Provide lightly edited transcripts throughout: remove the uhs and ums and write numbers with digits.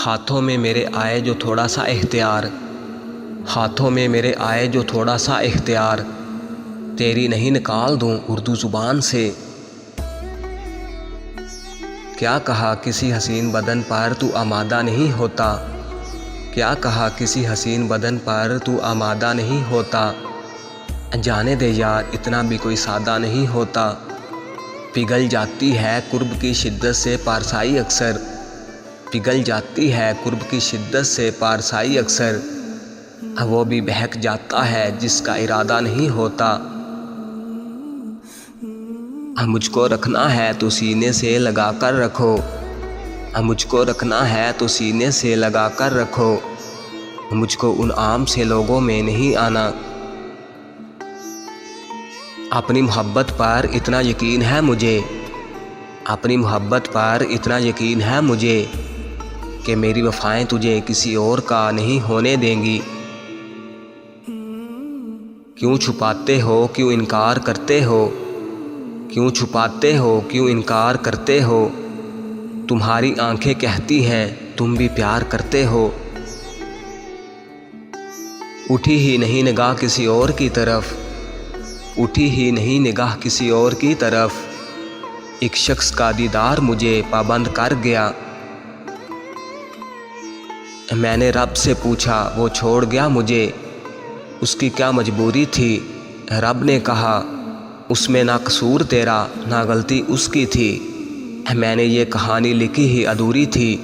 ہاتھوں میں میرے آئے جو تھوڑا سا اختیار، ہاتھوں میں میرے آئے جو تھوڑا سا اختیار، تیری نہیں نکال دوں اردو زبان سے۔ کیا کہا کسی حسین بدن پر تو آمادہ نہیں ہوتا، کیا کہا کسی حسین بدن پر تو آمادہ نہیں ہوتا، جانے دے یار اتنا بھی کوئی سادہ نہیں ہوتا۔ پگھل جاتی ہے قرب کی شدت سے پارسائی اکثر، پگھل جاتی ہے قرب کی شدت سے پارسائی اکثر، وہ بھی بہک جاتا ہے جس کا ارادہ نہیں ہوتا۔ مجھ کو رکھنا ہے تو سینے سے لگا کر رکھو، مجھ کو رکھنا ہے تو سینے سے لگا کر رکھو، مجھ کو ان عام سے لوگوں میں نہیں آنا۔ اپنی محبت پر اتنا یقین ہے مجھے، اپنی محبت پر اتنا یقین ہے مجھے کہ میری وفائیں تجھے کسی اور کا نہیں ہونے دیں گی۔ کیوں چھپاتے ہو کیوں انکار کرتے ہو، کیوں چھپاتے ہو کیوں انکار کرتے ہو، تمہاری آنکھیں کہتی ہیں تم بھی پیار کرتے ہو۔ اٹھی ہی نہیں نگاہ کسی اور کی طرف، اٹھی ہی نہیں نگاہ کسی اور کی طرف، ایک شخص کا دیدار مجھے پابند کر گیا۔ میں نے رب سے پوچھا وہ چھوڑ گیا مجھے، اس کی کیا مجبوری تھی؟ رب نے کہا اس میں نہ قصور تیرا نہ غلطی اس کی تھی، میں نے یہ کہانی لکھی ہی ادھوری تھی۔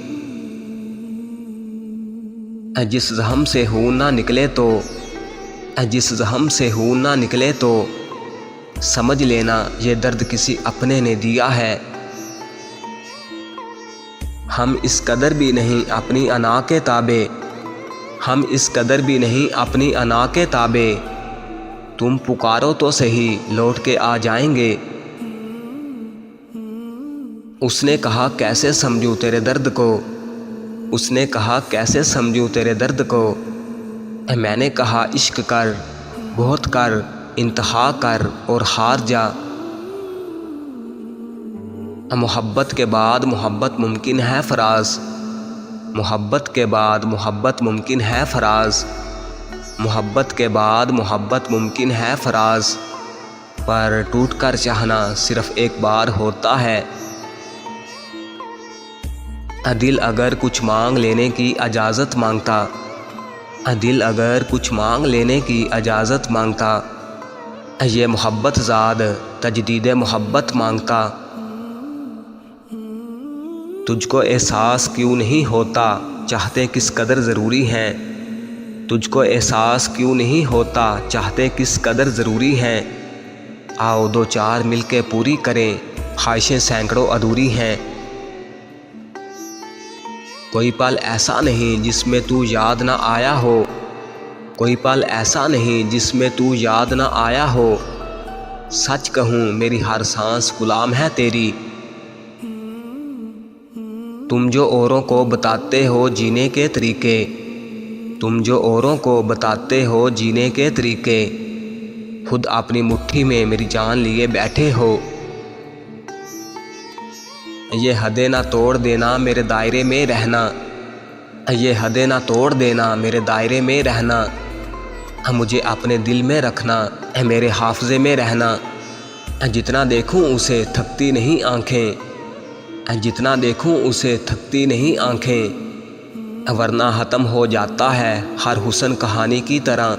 جس زخم سے خون نہ نکلے تو، جس زخم سے خون نہ نکلے تو سمجھ لینا یہ درد کسی اپنے نے دیا ہے۔ ہم اس قدر بھی نہیں اپنی انا کے تابع، ہم اس قدر بھی نہیں اپنی انا کے تابع، تم پکارو تو صحیح لوٹ کے آ جائیں گے۔ اس نے کہا کیسے سمجھوں تیرے درد کو، اس نے کہا کیسے سمجھوں تیرے درد کو، میں نے کہا عشق کر بہت کر انتہا کر اور ہار جا۔ محبت کے بعد محبت ممکن ہے فراز، محبت کے بعد محبت ممکن ہے فراز، محبت کے بعد محبت ممکن ہے فراز، پر ٹوٹ کر چاہنا صرف ایک بار ہوتا ہے۔ دل اگر کچھ مانگ لینے کی اجازت مانگتا، دل اگر کچھ مانگ لینے کی اجازت مانگتا، یہ محبت زاد تجدید محبت مانگتا۔ تجھ کو احساس کیوں نہیں ہوتا چاہتے کس قدر ضروری ہیں، تجھ کو احساس کیوں نہیں ہوتا چاہتے کس قدر ضروری ہیں، آؤ دو چار مل کے پوری کریں خواہشیں سینکڑوں ادھوری ہیں۔ کوئی پل ایسا نہیں جس میں تو یاد نہ آیا ہو، کوئی پل ایسا نہیں جس میں تو یاد نہ آیا ہو، سچ کہوں میری ہر سانس غلام ہے تیری۔ تم جو اوروں کو بتاتے ہو جینے کے طریقے، تم جو اوروں کو بتاتے ہو جینے کے طریقے، خود اپنی مٹھی میں میری جان لیے بیٹھے ہو۔ یہ حدیں نہ توڑ دینا میرے دائرے میں رہنا، یہ حدیں نہ توڑ دینا میرے دائرے میں رہنا، مجھے اپنے دل میں رکھنا میرے حافظے میں رہنا، جتنا دیکھوں اسے تھکتی نہیں آنکھیں، جتنا دیکھوں اسے تھکتی نہیں آنکھیں، ورنہ ختم ہو جاتا ہے ہر حسن کہانی کی طرح۔